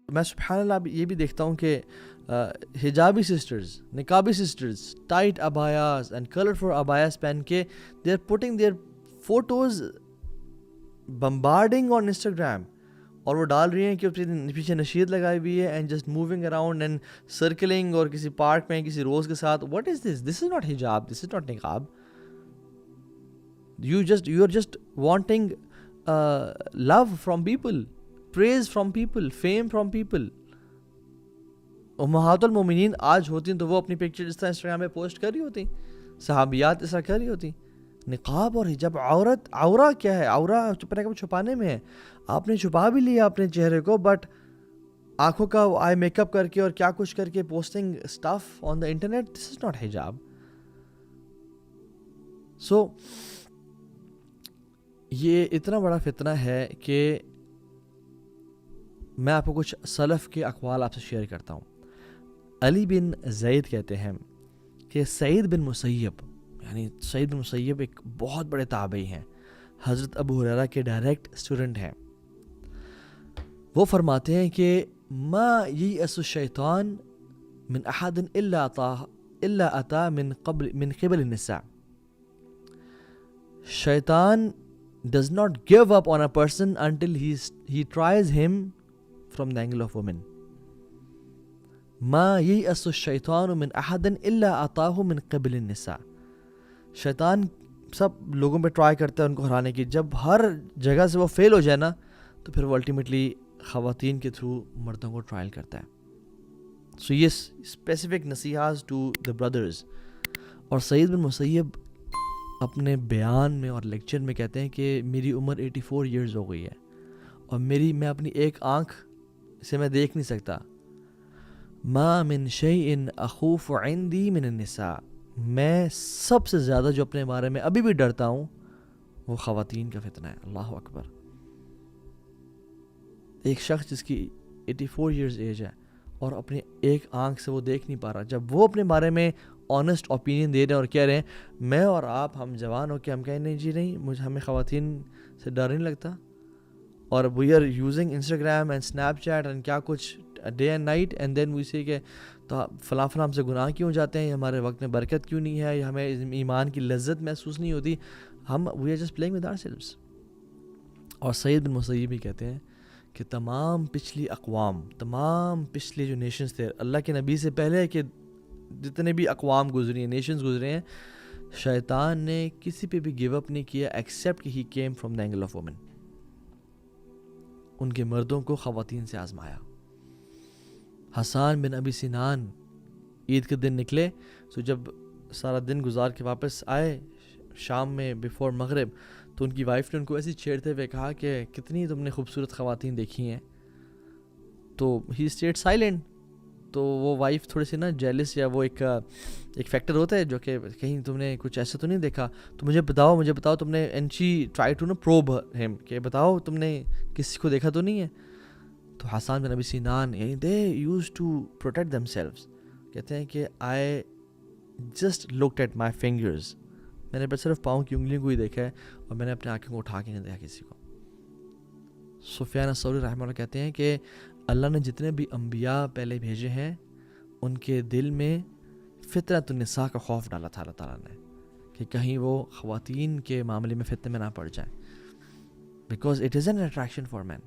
میں سبحان اللہ یہ بھی دیکھتا ہوں کہ حجابی سسٹرز, نقابی sisters, tight abayas and colourful abayas پہن کے they are putting their photos bombarding on Instagram, اور وہ ڈال رہی ہیں کہ پیچھے نشید لگائی ہوئی ہے and just moving around and سرکلنگ, اور کسی پارک میں کسی روز کے ساتھ. What is this? This is not hijab, this is not niqab. You are just wanting love from people, praise from people, fame from people. امہات المومنین آج ہوتی ہیں تو وہ اپنی پکچر اس طرح انسٹاگرام پہ پوسٹ کر رہی ہوتی, صحابیات اس طرح کر رہی ہوتی. نقاب اور حجاب, عورہ کیا ہے؟ عورہ چھپانے میں ہے. آپ نے چھپا بھی لیا اپنے چہرے کو, بٹ آنکھوں کا آئی میک اپ کر کے اور کیا کچھ کر کے posting stuff on the internet, this is not حجاب. سو یہ اتنا بڑا فتنہ ہے کہ میں آپ کو کچھ سلف کے اقوال آپ سے شیئر کرتا ہوں. علی بن زید کہتے ہیں کہ سعید بن مسیب, یعنی سعید بن مسیب ایک بہت بڑے تابعی ہیں, حضرت ابو ہریرہ کے ڈائریکٹ اسٹوڈنٹ ہیں. وہ فرماتے ہیں کہ ما یئس الشیطان من احد الا اتا من قبل النساء. شیطان does not give up on a person until he tries him from the angle of women. ما ييأس الشيطان من أحد إلا أتاه من قبل النساء. شیطان سب لوگوں پہ ٹرائی کرتا ہے ان کو ہرانے کی, جب ہر جگہ سے وہ فیل ہو جائے نا تو پھر وہ الٹیمیٹلی خواتین کے تھرو مردوں کو ٹرائل کرتا ہے. سو یہ اسپیسیفک نصیحات ٹو دا بردرز. اور سعید بن مسیب اپنے بیان میں اور لیکچر میں کہتے ہیں کہ میری عمر 84 ایئرز ہو گئی ہے اور میں اپنی ایک آنکھ سے میں دیکھ نہیں سکتا. ما من شیء اخوف عندی من النساء. میں سب سے زیادہ جو اپنے بارے میں ابھی بھی ڈرتا ہوں وہ خواتین کا فتنہ ہے. اللہ اکبر. ایک شخص جس کی 84 ایئرز ایج ہے اور اپنی ایک آنکھ سے وہ دیکھ نہیں پا رہا, جب وہ اپنے بارے میں آنیسٹ اوپینین دے رہے ہیں اور کہہ رہے ہیں میں اور آپ ہم جوان ہو کے ہم کہیں نہیں جی نہیں ہمیں خواتین سے ڈر نہیں لگتا, اور we are using Instagram and Snapchat and کیا کچھ day and night, and then we say کہ تو فلاں ہم سے گناہ کیوں جاتے ہیں, ہمارے وقت میں برکت کیوں نہیں ہے, ہمیں ایمان کی لذت محسوس نہیں ہوتی, ہم we are just playing with ourselves. اور سعید بن مسیب بھی کہتے ہیں کہ تمام پچھلی اقوام, تمام پچھلے جو نیشنز تھے اللہ کے نبی سے پہلے کہ جتنے بھی اقوام گزری ہیں, نیشنز گزرے ہیں, شیطان نے کسی پہ بھی گیو اپ نہیں کیا ایکسیپٹ کہ he came from the angle of women. ان کے مردوں کو خواتین سے آزمایا. حسان بن ابی سنان عید کے دن نکلے, تو جب سارا دن گزار کے واپس آئے شام میں بیفور مغرب, تو ان کی وائف نے ان کو ایسی چھیڑتے ہوئے کہا کہ کتنی تم نے خوبصورت خواتین دیکھی ہیں, تو ہی اسٹیڈ سائلنٹ. تو وہ وائف تھوڑی سی نا جیلس, یا وہ ایک فیکٹر ہوتا ہے جو کہ کہیں تم نے کچھ ایسا تو نہیں دیکھا, تو مجھے بتاؤ تم نے, اینڈ شی ٹرائی ٹو نا پروب ہم کہ بتاؤ تم نے کسی کو دیکھا تو نہیں ہے. تو حسان بن ابی سنان یعنی they use to protect themselves, کہتے ہیں کہ I just looked at my fingers, میں نے بس صرف پاؤں کی انگلیوں کو ہی دیکھا ہے اور میں نے اپنے آنکھوں کو اٹھا کے نہیں دیکھا کسی کو. سفیان الثوری رحمہ اللہ کہتے ہیں کہ اللہ نے جتنے بھی انبیاء پہلے بھیجے ہیں ان کے دل میں فطرت النساء کا خوف ڈالا تھا اللہ تعالیٰ نے کہ کہیں وہ خواتین کے معاملے میں فتنے میں نہ پڑ جائیں, because it is an attraction for men.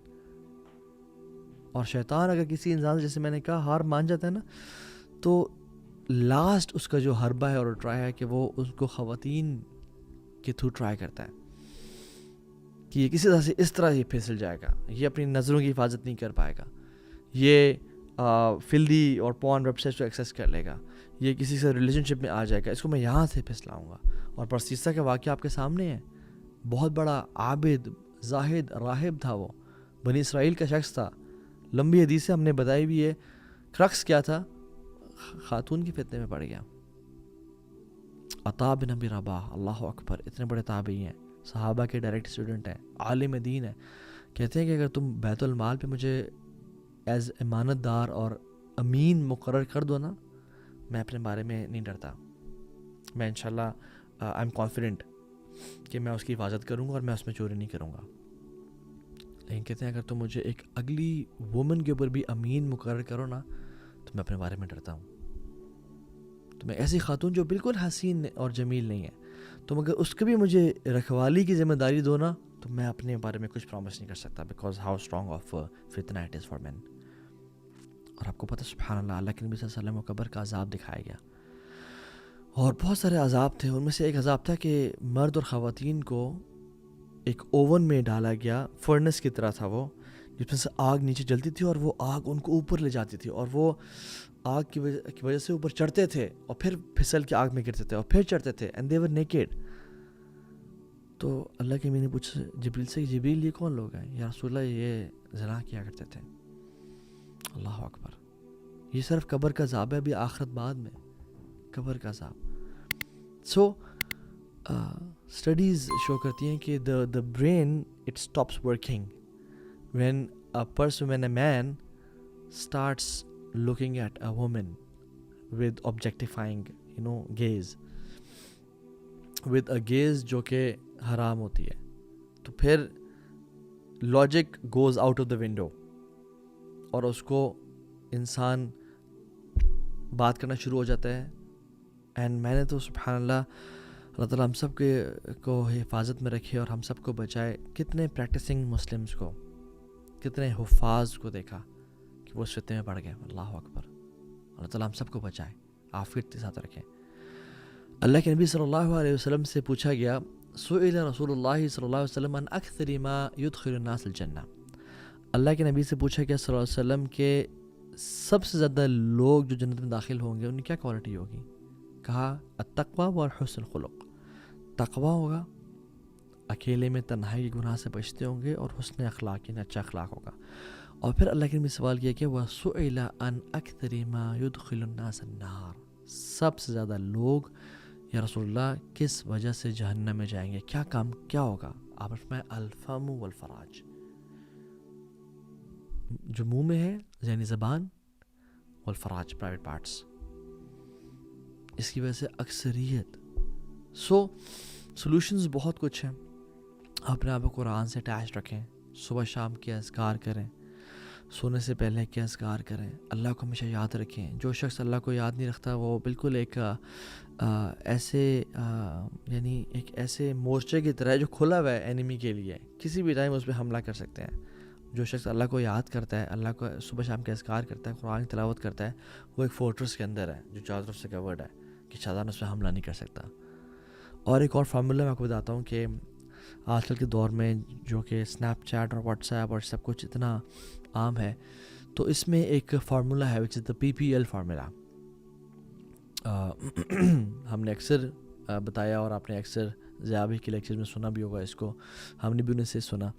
اور شیطان اگر کسی انسان جیسے میں نے کہا ہار مان جاتا ہے نا, تو لاسٹ اس کا جو حربہ ہے اور ٹرائی ہے کہ وہ اس کو خواتین کے تھرو ٹرائی کرتا ہے کہ یہ کسی طرح سے اس طرح یہ پھسل جائے گا, یہ اپنی نظروں کی حفاظت نہیں کر پائے گا, یہ فلدی اور پورن ویب سائٹس کو ایکسیس کر لے گا, یہ کسی سے ریلیشن شپ میں آ جائے گا, اس کو میں یہاں سے پھسلاؤں گا. اور پرسیسہ کا واقعہ آپ کے سامنے ہے, بہت بڑا عابد زاہد راہب تھا, وہ بنی اسرائیل کا شخص تھا, لمبی حدیثیں ہم نے بتائی بھی ہے. کرکس کیا تھا, خاتون کے فتنے میں پڑ گیا. عطا بن ابی رباح, اللہ اکبر, اتنے بڑے تابعی ہیں, صحابہ کے ڈائریکٹ اسٹوڈنٹ ہیں, عالم دین ہے, کہتے ہیں کہ اگر تم بیت المال پہ مجھے ایز امانت دار اور امین مقرر کر دو نا, میں اپنے بارے میں نہیں ڈرتا, میں انشاءاللہ آئی ایم کانفیڈنٹ کہ میں اس کی حفاظت کروں گا اور میں اس میں چوری نہیں کروں گا. لیکن کہتے ہیں اگر تم مجھے ایک اگلی وومن کے اوپر بھی امین مقرر کرو نا تو میں اپنے بارے میں ڈرتا ہوں. تمہیں ایسی خاتون جو بالکل حسین اور جمیل نہیں ہے, تم اگر اس کے بھی مجھے رکھوالی کی ذمہ داری دو نا تو میں اپنے بارے میں کچھ پرومس نہیں کر سکتا, بیکاز ہاؤ اسٹرانگ آف فتنہ اٹ از فار مین. اور آپ کو پتہ سبحان اللہ, اللہ کے نبی صلی اللہ علیہ وسلم کو قبر کا عذاب دکھایا گیا, اور بہت سارے عذاب تھے. ان میں سے ایک عذاب تھا کہ مرد اور خواتین کو ایک اوون میں ڈالا گیا, فرنس کی طرح تھا وہ, جس میں سے آگ نیچے جلتی تھی اور وہ آگ ان کو اوپر لے جاتی تھی, اور وہ آگ کی وجہ سے اوپر چڑھتے تھے اور پھر پھسل کے آگ میں گرتے تھے اور پھر چڑھتے تھے, اینڈ دے ور نیکیڈ. تو اللہ کے نبی نے پوچھا جبریل سے, جبریل یہ کون لوگ ہیں؟ یا رسول اللہ یہ زنا کیا کرتے تھے. اللہ اکبر, یہ صرف قبر کا عذاب ہے, ابھی آخرت بعد میں قبر کا عذاب. سو اسٹڈیز شو کرتی ہیں کہ the brain it stops working when a man starts looking at a woman with objectifying gaze, with a gaze جو کہ حرام ہوتی ہے, تو پھر logic goes out of the window اور اس کو انسان بات کرنا شروع ہو جاتا ہے. اینڈ میں نے تو سبحان اللہ, اللہ تعالیٰ ہم سب کو حفاظت میں رکھے اور ہم سب کو بچائے. کتنے پریکٹسنگ مسلمز کو, کتنے حفاظ کو دیکھا کہ وہ اس فتنے میں پڑ گئے. اللہ اکبر, اللہ تعالیٰ ہم سب کو بچائے, عافیت کے ساتھ رکھیں. اللہ کے نبی صلی اللہ علیہ وسلم سے پوچھا گیا, سئل رسول اللہ صلی اللہ علیہ وسلم عن اکثر ما يدخل الناس الجنہ. اللہ کے نبی سے پوچھا گیا صلی اللہ علیہ وسلم کہ سب سے زیادہ لوگ جو جنت میں داخل ہوں گے ان کی کیا کوالٹی ہوگی؟ کہا التقوی والحسن الخلق. تقوی ہوگا, اکیلے میں تنہائی کے گناہ سے بچتے ہوں گے, اور حسن اخلاق یعنی اچھا اخلاق ہوگا. اور پھر اللہ کے نبی سوال کیا کہ وَسُئِلَ عَنْ أَكْثَرِ مَا يُدْخِلُ النَّاسَ النَّارِ. سب سے زیادہ لوگ یا رسول اللہ کس وجہ سے جہنم میں جائیں گے, کیا کام کیا ہوگا؟ آپ فرمائے الفم والفراج, جو منہ میں ہے یعنی زبان, والفراج پرائیویٹ پارٹس, اس کی وجہ سے اکثریت. سولوشنز بہت کچھ ہیں. اپنے آپ کو قرآن سے اٹیچ رکھیں, صبح شام کے اذکار کریں, سونے سے پہلے کے اذکار کریں, اللہ کو ہمیشہ یاد رکھیں. جو شخص اللہ کو یاد نہیں رکھتا وہ بالکل ایک ایسے مورچے کی طرح ہے جو کھلا ہوا ہے اینیمی کے لیے, کسی بھی ٹائم اس پہ حملہ کر سکتے ہیں. جو شخص اللہ کو یاد کرتا ہے, اللہ کو صبح شام کے اذکار کرتا ہے, قرآن کی تلاوت کرتا ہے, وہ ایک فورٹریس کے اندر ہے جو چاروں طرف سے کورڈ ہے کہ شیطان اس پہ حملہ نہیں کر سکتا. اور ایک اور فارمولا میں آپ کو بتاتا ہوں کہ آج کل کے دور میں جو کہ اسنیپ چیٹ اور واٹس ایپ اور سب کچھ اتنا عام ہے, تو اس میں ایک فارمولا ہے وچ از دا PPL فارمولا. ہم نے اکثر بتایا اور آپ نے اکثر ضیابی کے لیکچر میں سنا بھی ہوگا اس کو, ہم نے بھی انہیں سے سنا.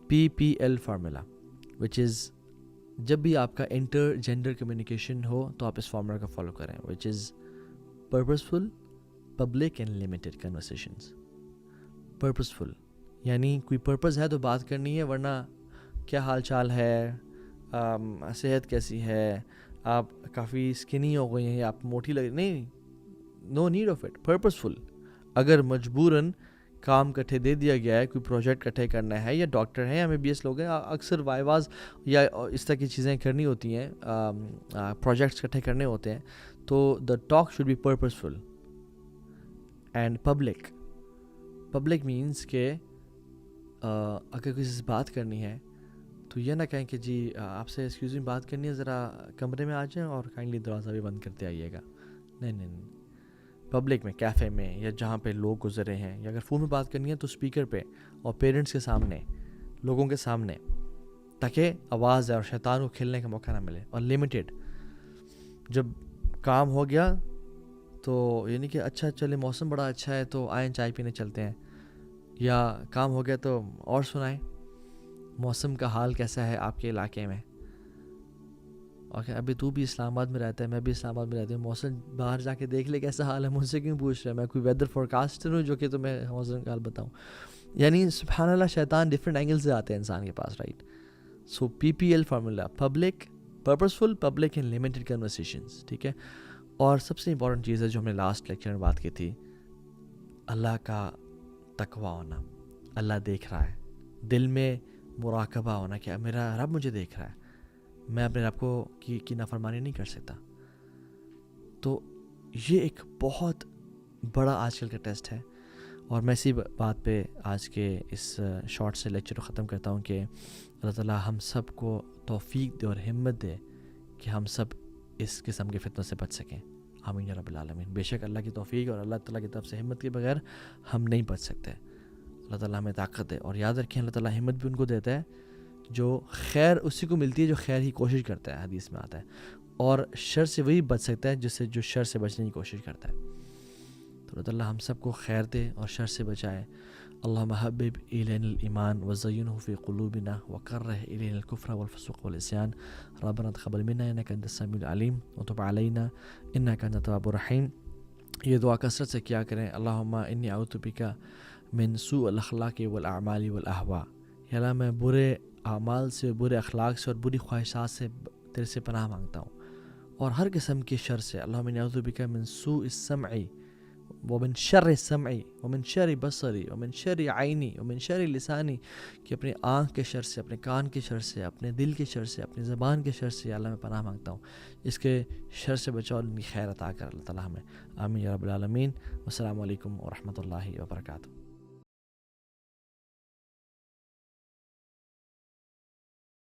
PPL فارمولا وچ از, جب بھی آپ کا انٹر جینڈر کمیونیکیشن ہو تو آپ اس فارمولا کو فالو کریں, وچ از پرپسفل, پبلک اینڈ لمیٹڈ کنورسیشنز. پرپسفل یعنی کوئی پرپز ہے تو بات کرنی ہے, ورنہ کیا حال چال ہے, صحت کیسی ہے, آپ کافی اسکنی ہو گئی ہیں, آپ موٹی لگ, نہیں, نو نیڈ آف اٹ. پرپسفل, اگر مجبوراً کام کٹھے دے دیا گیا ہے, کوئی پروجیکٹ کٹھے کرنا ہے, یا ڈاکٹر ہیں یا MBBS لوگ ہیں, اکثر وائواز یا اس طرح کی چیزیں کرنی ہوتی ہیں, پروجیکٹس کٹھے کرنے ہوتے ہیں, تو the talk should be purposeful. And public, public means کہ اگر کسی سے بات کرنی ہے تو یہ نہ کہیں کہ جی آپ سے ایکسکیوز می بات کرنی ہے, ذرا کمرے میں آ جائیں اور کائنڈلی دروازہ بھی بند کرتے آئیے گا. نہیں, پبلک میں, کیفے میں, یا جہاں پہ لوگ گزرے ہیں, یا اگر فون میں بات کرنی ہے تو اسپیکر پہ اور پیرنٹس کے سامنے, لوگوں کے سامنے, تاکہ آواز ہے اور شیطان کو کھیلنے کا موقع نہ ملے. اور لمیٹڈ, جب کام ہو گیا تو یعنی کہ اچھا چلے موسم بڑا اچھا ہے تو آئیں چائے پینے چلتے ہیں, یا کام ہو گیا تو اور سنائیں موسم کا حال کیسا ہے آپ کے علاقے میں. اوکے, ابھی تو بھی اسلام آباد میں رہتا ہے, میں بھی اسلام آباد میں رہتی ہوں, موسم باہر جا کے دیکھ لے کیسا حال ہے, مجھ سے کیوں پوچھ رہا ہے؟ میں کوئی ویدر فورکاسٹر ہوں جو کہ تمہیں موسم کا حال بتاؤں؟ یعنی سبحان اللہ, شیطان ڈفرینٹ اینگل سے آتے ہیں انسان کے پاس, right. So PPL formula, public, purposeful, public and limited conversations, ٹھیک ہے. اور سب سے امپورٹنٹ چیز ہے جو ہم نے لاسٹ لیکچر میں بات کی تھی, اللہ کا تقوی ہونا. اللہ دیکھ رہا ہے, دل میں مراقبہ ہونا کہ میرا رب مجھے دیکھ رہا ہے، میں اپنے رب کو کی نافرمانی نہیں کر سکتا. تو یہ ایک بہت بڑا آج کل کا ٹیسٹ ہے. اور میں اسی بات پہ آج کے اس شارٹ سے لیکچر کو ختم کرتا ہوں کہ اللہ تعالیٰ ہم سب کو توفیق دے اور ہمت دے کہ ہم سب اس قسم کے فتنوں سے بچ سکیں. آمین یا رب العالمین. بے شک اللہ کی توفیق اور اللہ تعالیٰ کی طرف سے ہمت کے بغیر ہم نہیں بچ سکتے. اللہ تعالیٰ ہمیں طاقت دے. اور یاد رکھیں اللہ تعالیٰ ہمت بھی ان کو دیتا ہے جو خیر اسی کو ملتی ہے جو خیر کی کوشش کرتا ہے، حدیث میں آتا ہے. اور شر سے وہی بچ سکتا ہے جو شر سے بچنے کی کوشش کرتا ہے. تو اللہ تعالیٰ ہم سب کو خیر دے اور شر سے بچائے. اللہم حبب الینا الایمان وزینہ فی قلوبنا وکرہ الینا الکفر والفسوق والعصیان ربنا تقبل منا انک انت السمیع العلیم وتب علینا انک انت التواب الرحیم. یہ دعا کثرت سے کیا کریں. اللہم انی اعوذ بک من سوء الاخلاق والاعمال والاہواء. یا اللہ میں برے اعمال سے، برے اخلاق سے اور بری خواہشات سے تیرے سے پناہ مانگتا ہوں، اور ہر قسم کے شر سے. اللہم انی اعوذ بک من سوء السمع ومن شر سمعی ومن شر بصری ومن شر عینی ومن شر لسانی. کہ اپنی آنکھ کے شر سے، اپنے کان کے شر سے، اپنے دل کے شر سے، اپنی زبان کے شر سے اللہ میں پناہ مانگتا ہوں. اس کے شر سے بچاؤ اور ان کی خیر عطا کر اللہ تعالیٰ ہمیں. آمین یا رب العالمین. والسلام علیکم ورحمۃ اللہ وبرکاتہ.